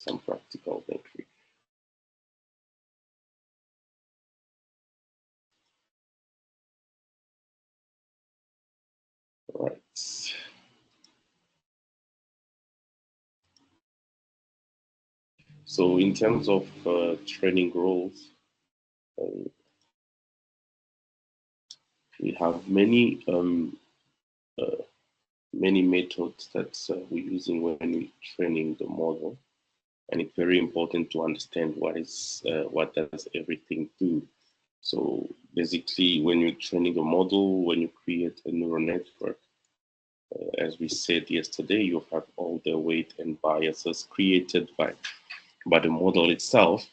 some practical entry. All right. So in terms of training roles, uh, we have many methods that we're using when we're training the model, and it's very important to understand what does everything do. So basically, when you're training a model, when you create a neural network, as we said yesterday, you have all the weight and biases created by the model itself.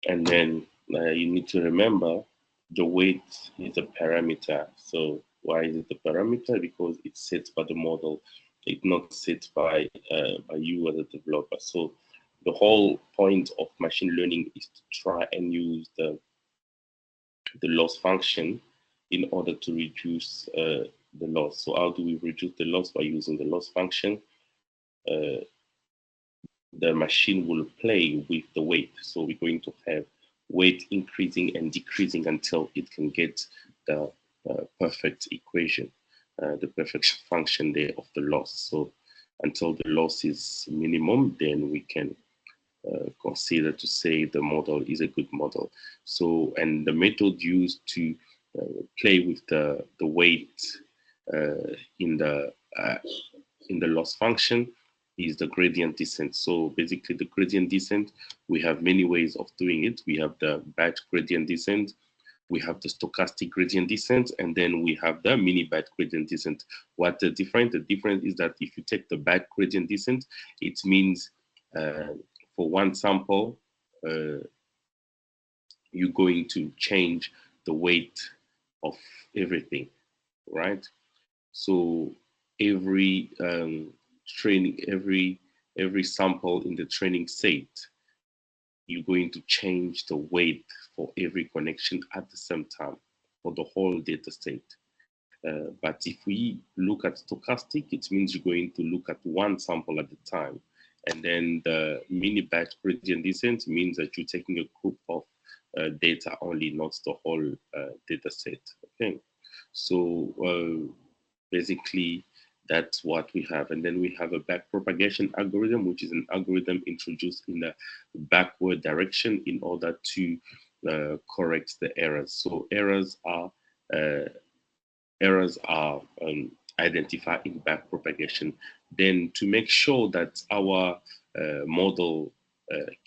And then you need to remember the weight is a parameter. So why is it a parameter? Because it's set by the model. It's not set by you as a developer. So the whole point of machine learning is to try and use the loss function in order to reduce the loss. So how do we reduce the loss? By using the loss function. The machine will play with the weight. So we're going to have weight increasing and decreasing until it can get the perfect equation, the perfect function there of the loss. So until the loss is minimum, then we can consider to say the model is a good model. So, and the method used to play with the weight uh, in the uh, in the loss function is the gradient descent. So basically the gradient descent, we have many ways of doing it. We have the batch gradient descent, we have the stochastic gradient descent, and then we have the mini batch gradient descent. What the difference? The difference is that if you take the batch gradient descent, it means for one sample, you're going to change the weight of everything, right? So every training, every sample in the training set, you're going to change the weight for every connection at the same time for the whole data set. But if we look at stochastic, it means you're going to look at one sample at a time. And then the mini batch gradient descent means that you're taking a group of data only, not the whole data set. Okay. So basically, that's what we have. And then we have a backpropagation algorithm, which is an algorithm introduced in the backward direction in order to correct the errors. So uh, errors are identified in backpropagation. Then to make sure that our model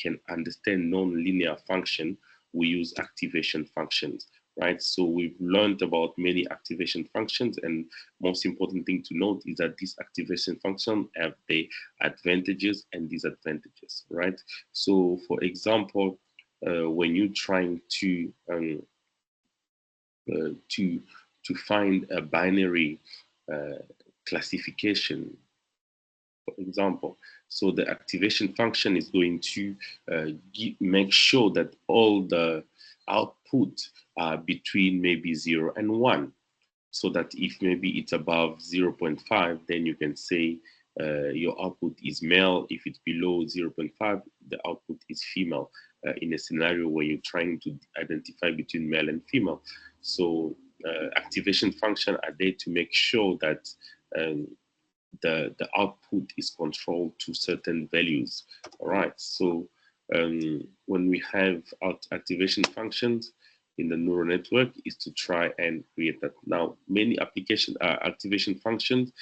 can understand non-linear function, we use activation functions, right? So we've learned about many activation functions, and most important thing to note is that these activation functions have the advantages and disadvantages, right? So for example, when you're trying to find a binary classification, for example. So the activation function is going to make sure that all the output are between maybe 0 and 1. So that if maybe it's above 0.5, then you can say your output is male. If it's below 0.5, the output is female in a scenario where you're trying to identify between male and female. So activation function are there to make sure that um, the output is controlled to certain values. All right. So when we have activation functions in the neural network is to try and create that. Now, many application activation functions,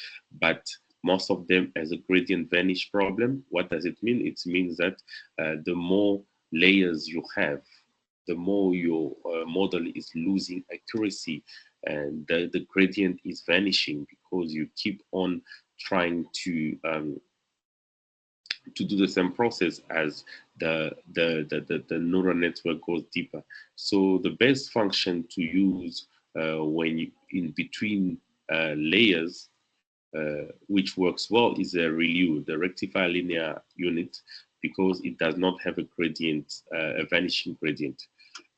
but most of them as a gradient vanish problem. What does it mean? It means that the more layers you have, the more your model is losing accuracy, and the gradient is vanishing because you keep on trying to do the same process as the neural network goes deeper. So the best function to use when you in between layers, which works well, is a ReLU, the rectifier linear unit, because it does not have a gradient, a vanishing gradient.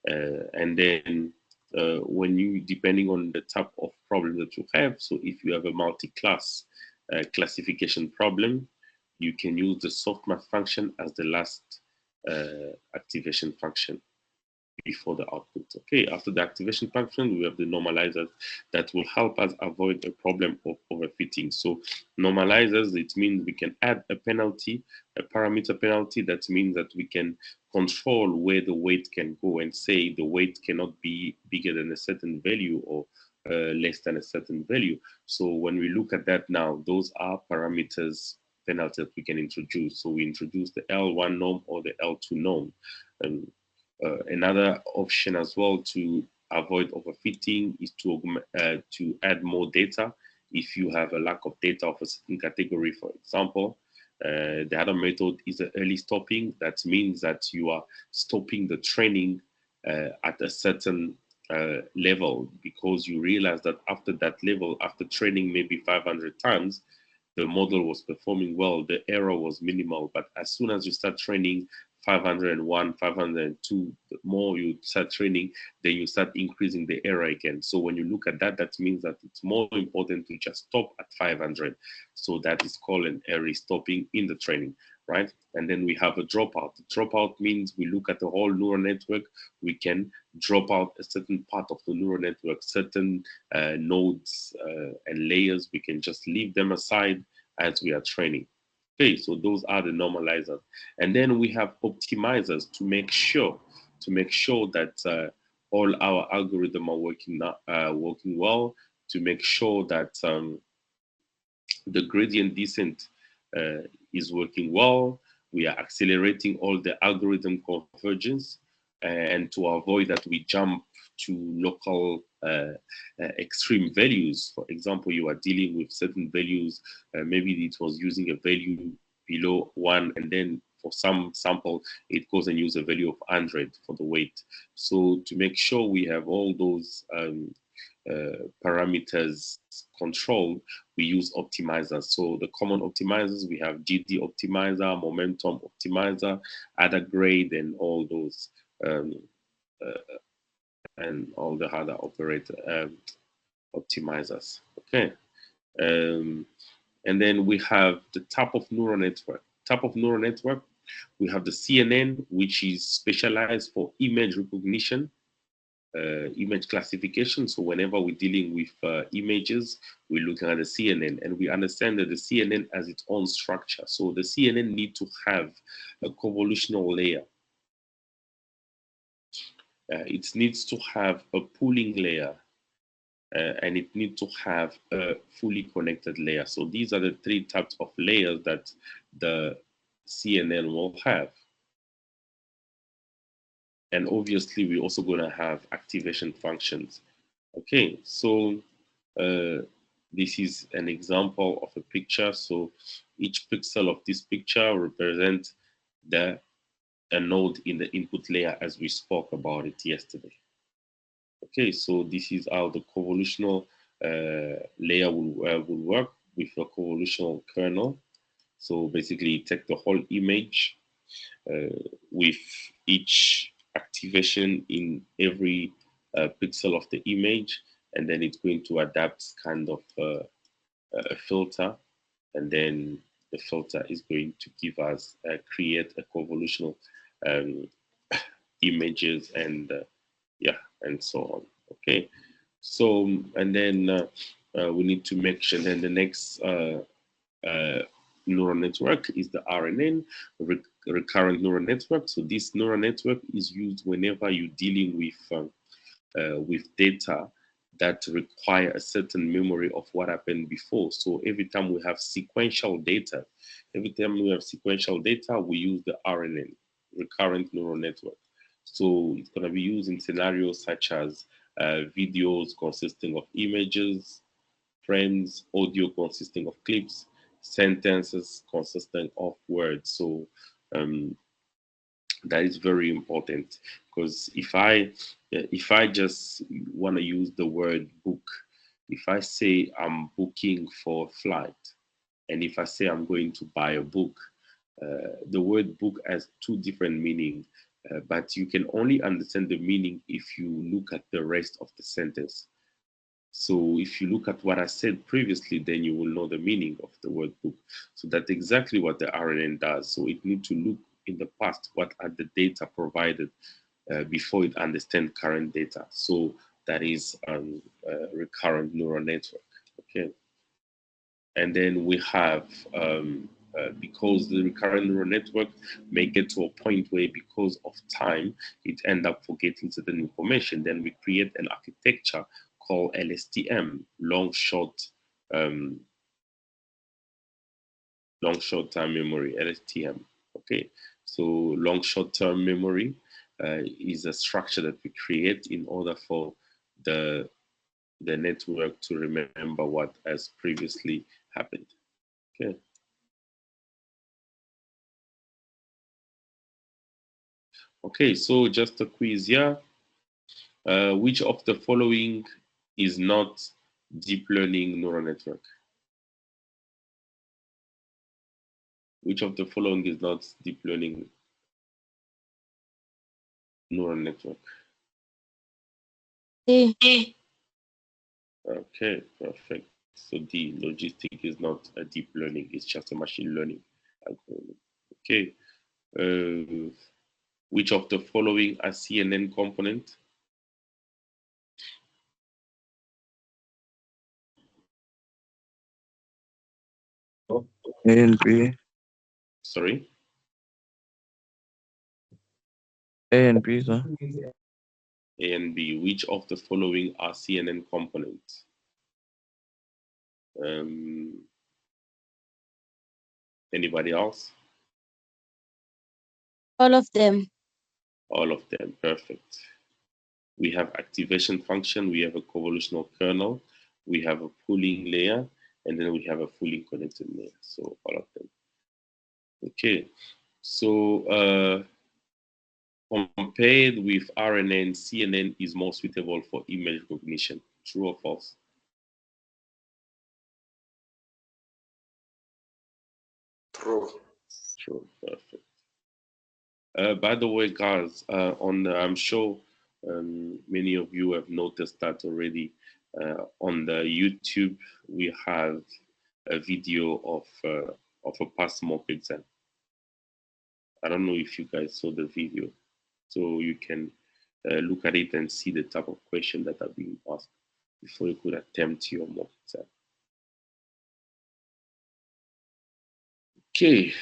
And then when you, depending on the type of problem that you have, so if you have a multi-class classification problem, you can use the softmax function as the last activation function before the output. Okay, after the activation function, we have the normalizers that will help us avoid a problem of overfitting. So normalizers, it means we can add a penalty, a parameter penalty. That means that we can control where the weight can go and say the weight cannot be bigger than a certain value or less than a certain value. So when we look at that now, those are parameters penalties we can introduce. So we introduce the L1 norm or the L2 norm. Another option as well to avoid overfitting is to add more data. If you have a lack of data of a certain category, for example, the other method is the early stopping. That means that you are stopping the training at a certain level, because you realize that after that level, after training maybe 500 times, the model was performing well, the error was minimal. But as soon as you start training 501, 502, the more you start training, then you start increasing the error again. So when you look at that, that means that it's more important to just stop at 500. So that is called an early stopping in the training, right? And then we have a dropout. Dropout means we look at the whole neural network. We can drop out a certain part of the neural network, certain nodes and layers. We can just leave them aside as we are training. Okay, so those are the normalizers. And then we have optimizers to make sure that all our algorithms are working well, to make sure that the gradient descent is working well. We are accelerating all the algorithm convergence, and to avoid that we jump to local extreme values. For example, you are dealing with certain values, maybe it was using a value below 1, and then for some sample, it goes and use a value of 100 for the weight. So to make sure we have all those parameters controlled, we use optimizers. So the common optimizers, we have GD optimizer, momentum optimizer, other grade, and all those, and all the other operator optimizers. Okay. And then we have the type of neural network. Type of neural network, we have the CNN, which is specialized for image recognition, image classification. So whenever we're dealing with images, we're looking at the CNN, and we understand that the CNN has its own structure. So the CNN need to have a convolutional layer. It needs to have a pooling layer, and it needs to have a fully connected layer. So these are the three types of layers that the CNN will have. And obviously, we're also going to have activation functions. Okay, so this is an example of a picture. So each pixel of this picture represents a node in the input layer, as we spoke about it yesterday. Okay, so this is how the convolutional layer will work with a convolutional kernel. So basically, take the whole image with each activation in every pixel of the image, and then it's going to adapt kind of a filter, and then the filter is going to give us create a convolutional um, images, and yeah, and so on. Okay, so and then we need to make sure. Then the next neural network is the RNN, recurrent neural network. So this neural network is used whenever you're dealing with data that require a certain memory of what happened before. So every time we have sequential data, we use the RNN, recurrent neural network. So it's going to be used in scenarios such as videos consisting of images, frames, audio consisting of clips, sentences consisting of words. So that is very important, because if I just want to use the word book, if I say I'm booking for a flight, and if I say I'm going to buy a book, the word book has two different meanings, but you can only understand the meaning if you look at the rest of the sentence. So if you look at what I said previously, then you will know the meaning of the word book. So that's exactly what the RNN does. So it needs to look in the past, what are the data provided before it understands current data. So that is a recurrent neural network. Okay. And then we have, because the recurrent neural network may get to a point where because of time, it end up forgetting certain information. Then we create an architecture called LSTM, um, long short term memory, LSTM. Okay, so long short term memory is a structure that we create in order for the network to remember what has previously happened. Okay. Okay, so just a quiz here. Which of the following is not deep learning neural network? Which of the following is not deep learning neural network? D. Okay, perfect. So D, logistic is not a deep learning, it's just a machine learning algorithm. Okay. Which of the following are CNN component? A and B. Sorry? A and B, sir. A and B. Which of the following are CNN components? Anybody else? All of them. All of them. Perfect. We have activation function, we have a convolutional kernel, we have a pooling layer, and then we have a fully connected layer. So all of them. Okay. So compared with RNN, CNN is more suitable for image recognition. True or false? True. True. Perfect. By the way, guys, I'm sure many of you have noticed that already. On the YouTube, we have a video of a past mock exam. I don't know if you guys saw the video, so you can look at it and see the type of question that are being asked before you could attempt your mock exam. Okay.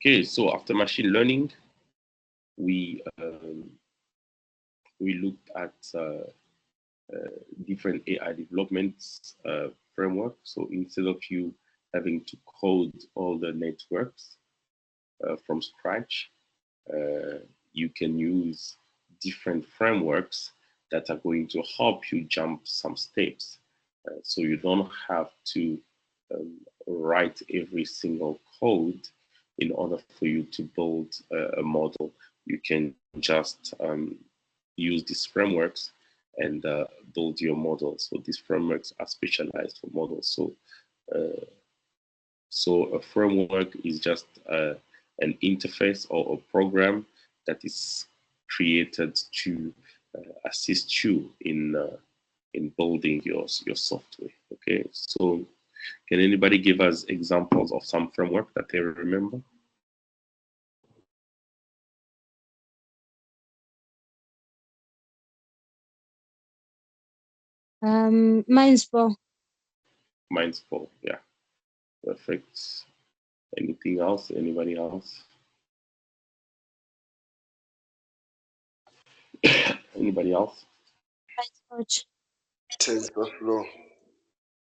Okay, so after machine learning, we looked at different AI development framework. So instead of you having to code all the networks from scratch, you can use different frameworks that are going to help you jump some steps. So you don't have to write every single code in order for you to build a model. You can just use these frameworks and build your model. So these frameworks are specialized for models. So a framework is just an interface or a program that is created to assist you in building your software. Okay, so can anybody give us examples of some framework that they remember? Minespo. Minespo, yeah, perfect. Anything else? Anybody else? Anybody else? PyTorch. TensorFlow.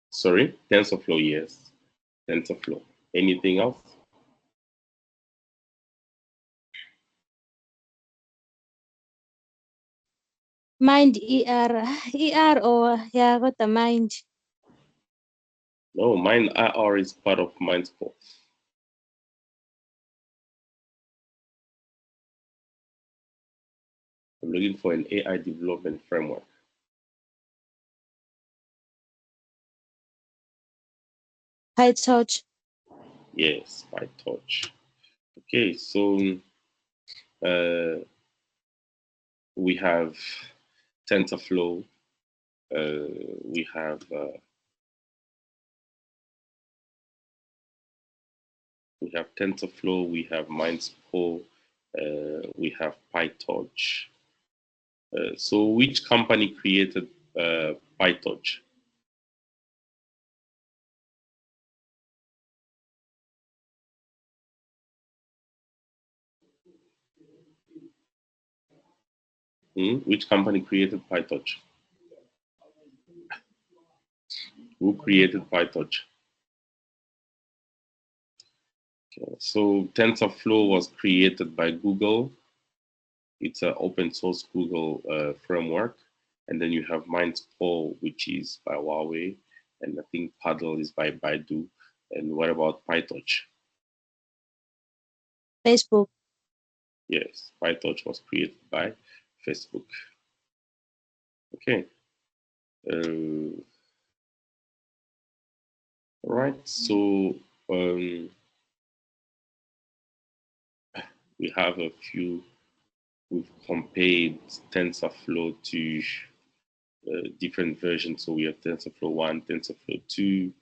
Sorry, TensorFlow, yes. TensorFlow. Anything else? Mind ER or yeah, what the mind. No, mine IR is part of Minespo. I'm looking for an AI development framework. PyTorch. Yes, PyTorch. Okay, so we have TensorFlow. We have TensorFlow. We have MindSpo. We have PyTorch. So, which company created PyTorch? Which company created PyTorch? Who created PyTorch? Okay. So TensorFlow was created by Google. It's an open source Google framework. And then you have MindSpo, which is by Huawei. And I think Paddle is by Baidu. And what about PyTorch? Facebook. Yes, PyTorch was created by Facebook. Okay. All right. So we have a few. We've compared TensorFlow to different versions. So we have TensorFlow 1, TensorFlow 2.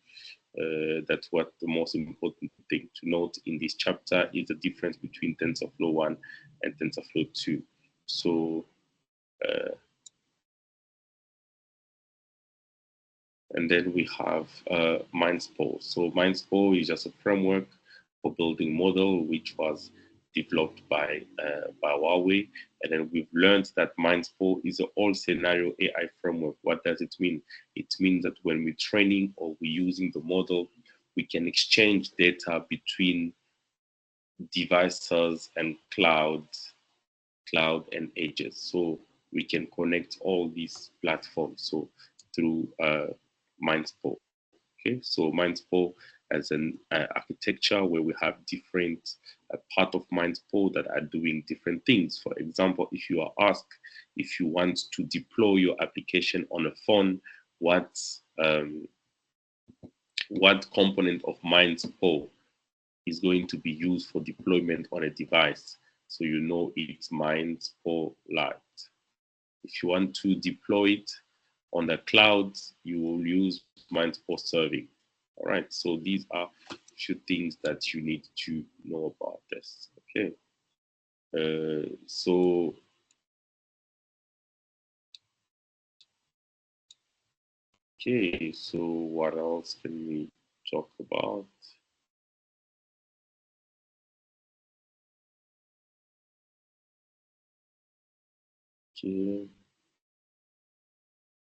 That's what the most important thing to note in this chapter is the difference between TensorFlow 1 and TensorFlow 2. So, and then we have MindSpo. So MindSpo is just a framework for building model, which was developed by Huawei. And then we've learned that MindSpo is an all scenario AI framework. What does it mean? It means that when we're training or we're using the model, we can exchange data between devices and cloud and edges. So we can connect all these platforms. So through MindSpo. Okay, so MindSpo as an architecture where we have different part of MindSpo that are doing different things. For example, if you are asked if you want to deploy your application on a phone, what component of MindSpo is going to be used for deployment on a device? So you know it's MindSpo Lite. If you want to deploy it on the cloud, you will use MindSpo Serving. All right, so these are a few things that you need to know about this. Okay, so what else can we talk about?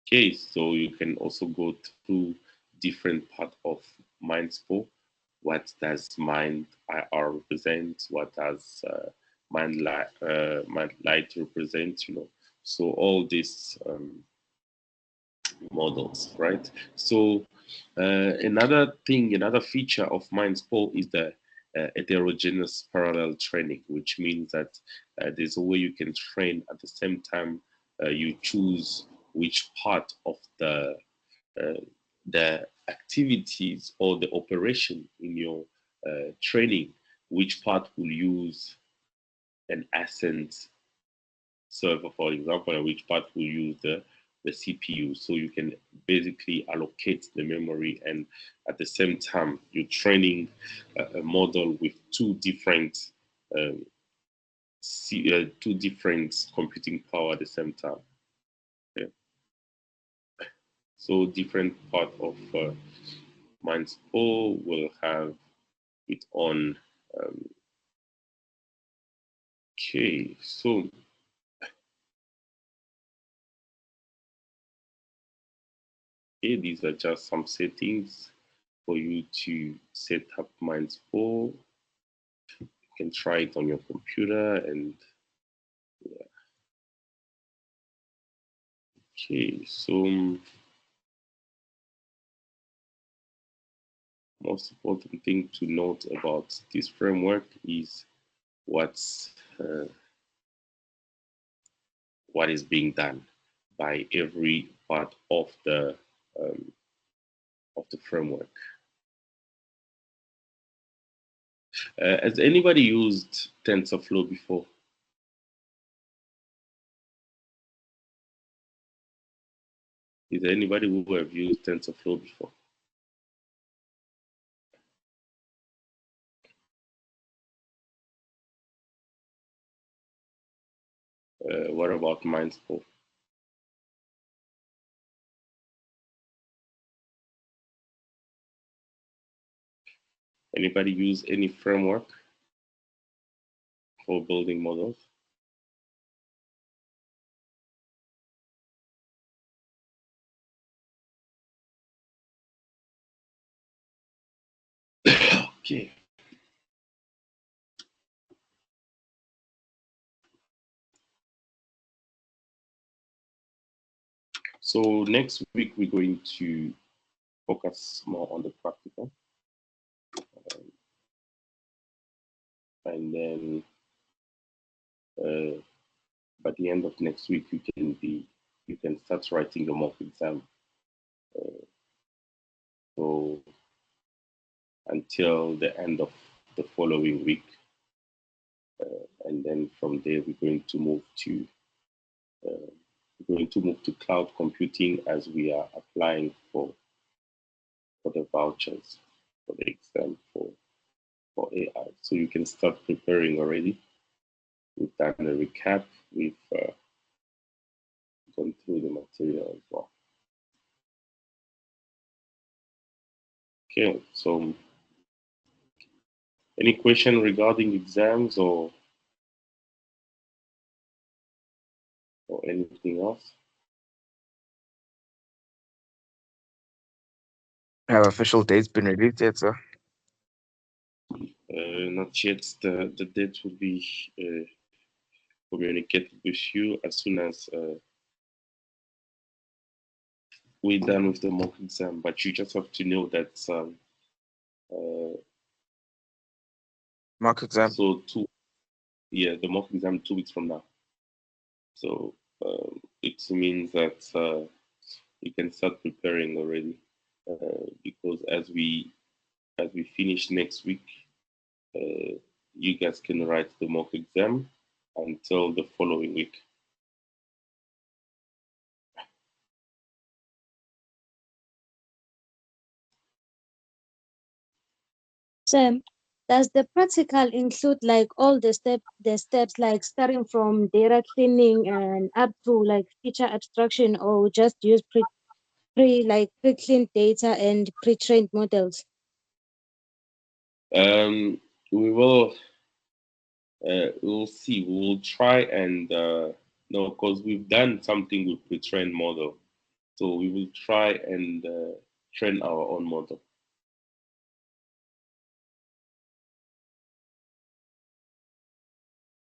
Okay, so you can also go through different part of MindSpo. What does Mind IR represent? What does Mind Light represent? So all these models, right? So another feature of MindSpo is the heterogeneous parallel training, which means that there's a way you can train at the same time. You choose which part of the activities or the operation in your training, which part will use an Ascent server, for example, and which part will use the CPU. So you can basically allocate the memory, and at the same time, you're training a model with two different computing power at the same time. Okay. So different part of MindSpo will have its own. Okay, so these are just some settings for you to set up MindSpo. You can try it on your computer and yeah. Okay, so most important thing to note about this framework is what's what is being done by every part of the framework. Has anybody used TensorFlow before? Is there anybody who have used TensorFlow before? What about Mindscope? Anybody use any framework for building models? Okay. So next week we're going to focus more on the practical, and then by the end of next week you can start writing the mock exam. So until the end of the following week, and then from there we're going to move to cloud computing as we are applying for the vouchers for the exam for AI. So you can start preparing already. We've done a recap. We've gone through the material as well. Okay, so any question regarding exams or anything else? Have official dates been released yet, sir? Not yet. The date will be communicated with you as soon as we're done with the mock exam. But you just have to know that Mock exam. so the mock exam 2 weeks from now. So it means that you can start preparing already because as we finish next week, you guys can write the mock exam until the following week. Sam, does the practical include like all the steps like starting from data cleaning and up to like feature abstraction, or just use pre-cleaned data and pre-trained models? We will we'll see. We will try and no, because we've done something with pre-trained model, so we will try and train our own model.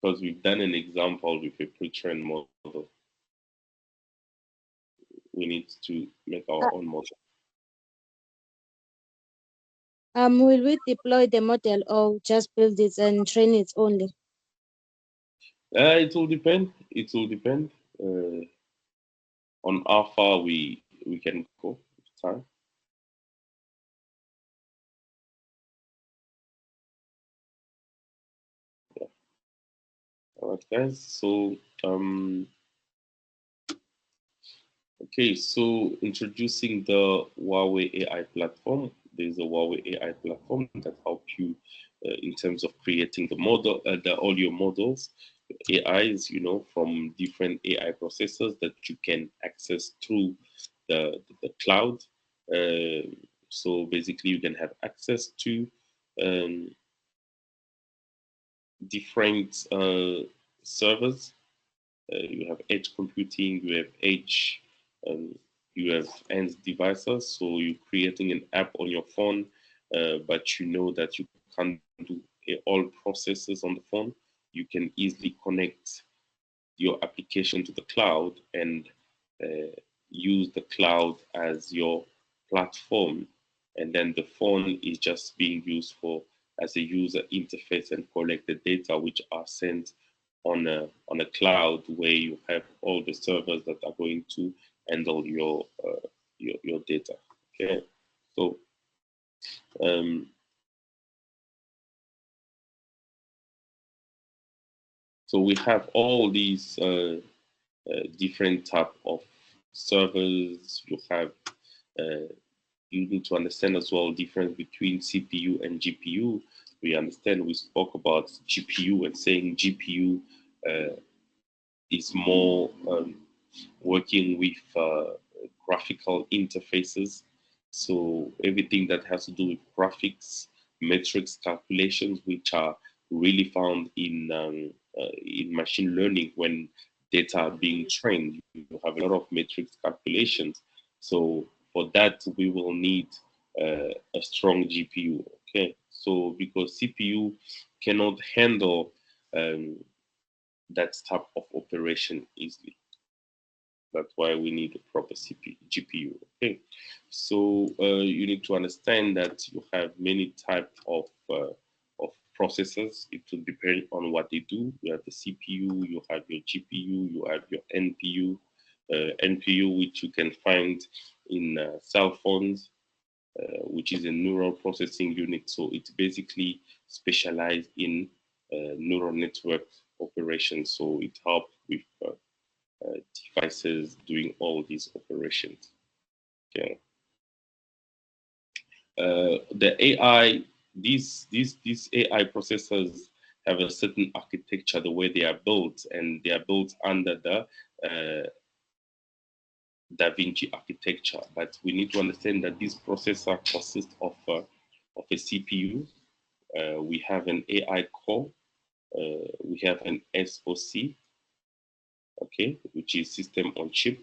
Because we've done an example with a pre-trained model, we need to make our own model. Will we deploy the model or just build it and train it only? It will depend. It will depend on how far we can go with time. Yeah. All right, guys. So okay, so introducing the Huawei AI platform. There's a Huawei AI platform that helps you in terms of creating the model, all your models, AIs, from different AI processors that you can access through the cloud. So basically, you can have access to um, different servers. You have edge computing, you have edge, you have end devices. So you're creating an app on your phone, but you know that you can't do all processes on the phone. You can easily connect your application to the cloud and use the cloud as your platform. And then the phone is just being used for as a user interface and collect the data which are sent on a cloud where you have all the servers that are going to handle your data. Okay, so um, so we have all these different type of servers. You need to understand as well difference between CPU and GPU. We understand we spoke about GPU and saying GPU is more working with graphical interfaces. So everything that has to do with graphics, metrics calculations, which are really found in machine learning when data are being trained, you have a lot of metrics calculations. So for that, we will need a strong GPU. Okay, so because CPU cannot handle that type of operation easily. That's why we need a proper GPU. Okay, so you need to understand that you have many types of processors. It will depend on what they do. You have the CPU, you have your GPU, you have your NPU, NPU which you can find in cell phones, which is a neural processing unit. So it's basically specialized in neural network operations. So it helps with devices doing all these operations. Okay. The AI, these AI processors have a certain architecture, the way they are built, and they are built under the Da Vinci architecture. But we need to understand that this processor consists of a CPU. We have an AI core. We have an SoC, okay, which is system on chip.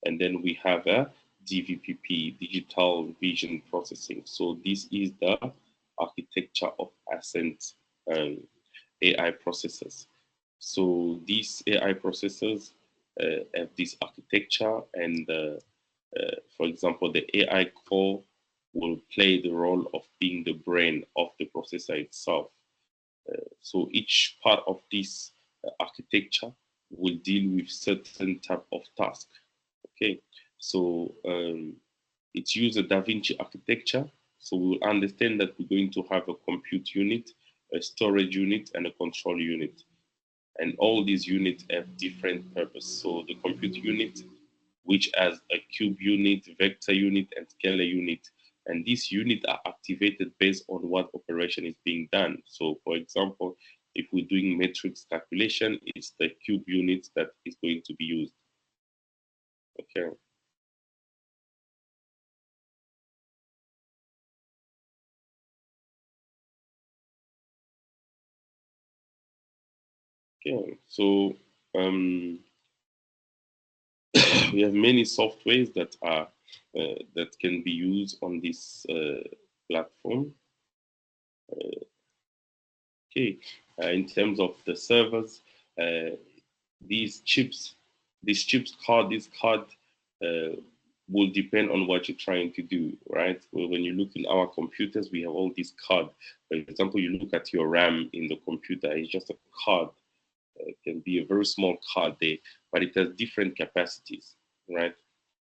And then we have a DVPP, digital vision processing. So this is the architecture of Ascent AI processors. So these AI processors have this architecture, and for example, the AI core will play the role of being the brain of the processor itself. So each part of this architecture will deal with certain type of task. Okay, so it's used a Da Vinci architecture. So we will understand that we're going to have a compute unit, a storage unit, and a control unit. And all these units have different purpose. So the compute unit, which has a cube unit, vector unit, and scalar unit. And these units are activated based on what operation is being done. So for example, if we're doing matrix calculation, it's the cube unit that is going to be used. Okay. Okay, so we have many softwares that are that can be used on this platform. Okay, in terms of the servers, uh, these chips, this card will depend on what you're trying to do, right? Well, when you look in our computers, we have all these cards. For example, you look at your RAM in the computer, it's just a card. It can be a very small card there, but it has different capacities, right?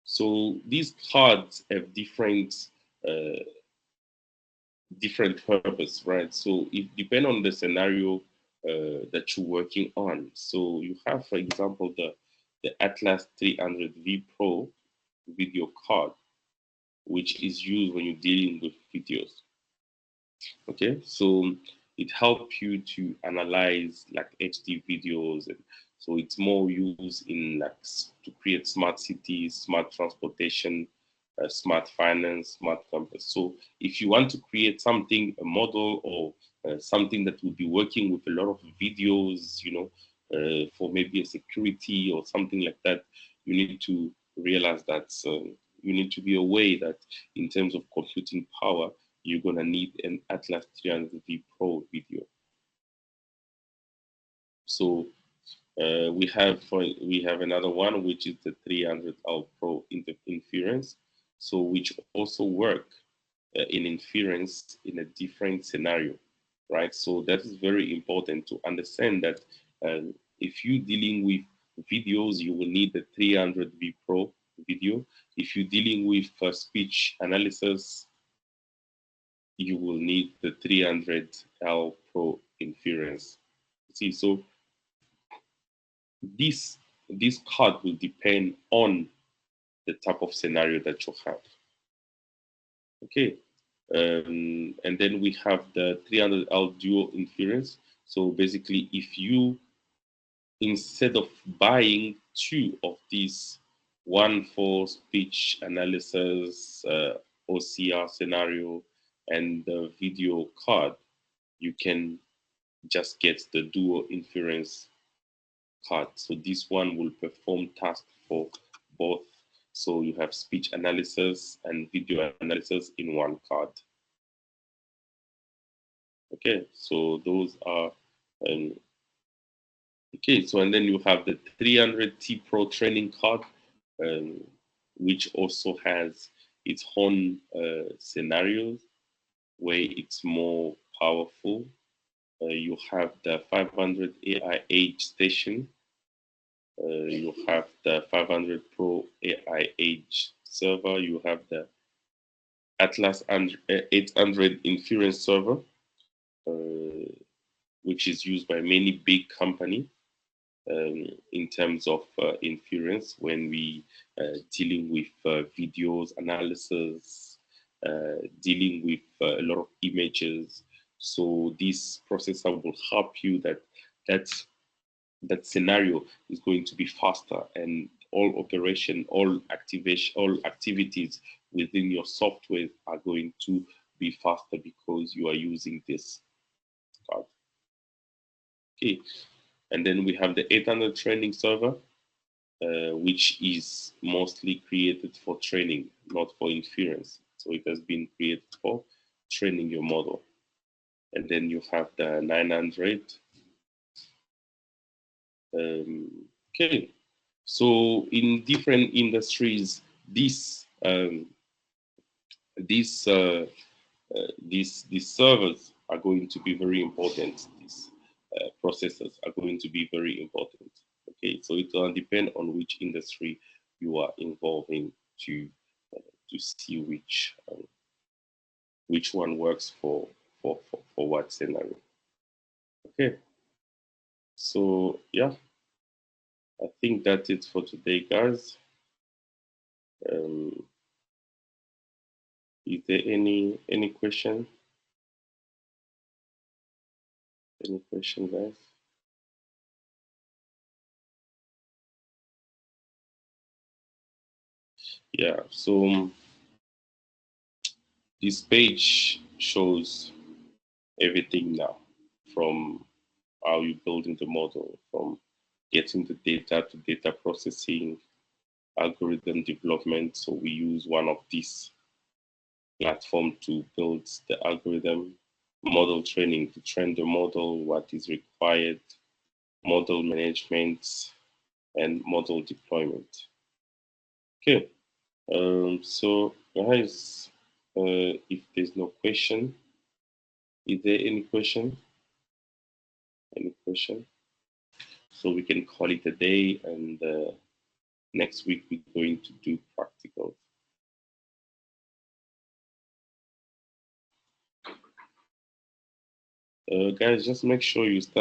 So these cards have uh, different purpose, right? So it depends on the scenario that you're working on. So you have, for example, the Atlas 300V Pro video card, which is used when you're dealing with videos. Okay, so it helps you to analyze like HD videos, and so it's more used in like to create smart cities, smart transportation, smart finance, smart campus. So if you want to create something, a model or something that will be working with a lot of videos, for maybe a security or something like that, you need to realize that you need to be aware that in terms of computing power, you're gonna need an Atlas 300V Pro video. So we have another one which is the 300L Pro inference, so which also work in inference in a different scenario, right? So that is very important to understand that And if you're dealing with videos, you will need the 300V Pro video. If you're dealing with speech analysis, you will need the 300L Pro inference. See, so this card will depend on the type of scenario that you have. Okay, and then we have the 300L dual inference. So basically, if you, instead of buying two of these, one for speech analysis, OCR scenario, and the video card, you can just get the dual inference card. So this one will perform tasks for both. So you have speech analysis and video analysis in one card. Okay, so those are okay. So and then you have the 300T Pro training card, um, which also has its own scenarios where it's more powerful. You have the 500 AI Age station. You have the 500 Pro AI Age server. You have the Atlas 800 inference server, which is used by many big companies in terms of inference when we dealing with videos analysis, dealing with a lot of images. So this processor will help you that scenario is going to be faster, and all operation, all activation, all activities within your software are going to be faster because you are using this card. Okay, and then we have the 800 training server, which is mostly created for training, not for inference. So it has been created for training your model. And then you have the 900. Okay, so in different industries, these these servers are going to be very important. These processors are going to be very important. Okay, so it will depend on which industry you are involving to see which one works for what scenario. Okay, so yeah, I think that's it for today, guys. Um, is there any question? Any question, guys? Yeah, so this page shows everything now, from how you're building the model, from getting the data to data processing, algorithm development. So we use one of these platform to build the algorithm, model training to train the model, what is required, model management, and model deployment. Okay, so guys, if there's no question, is there any question? Any question? So we can call it a day, and next week we're going to do practical. Guys, just make sure you start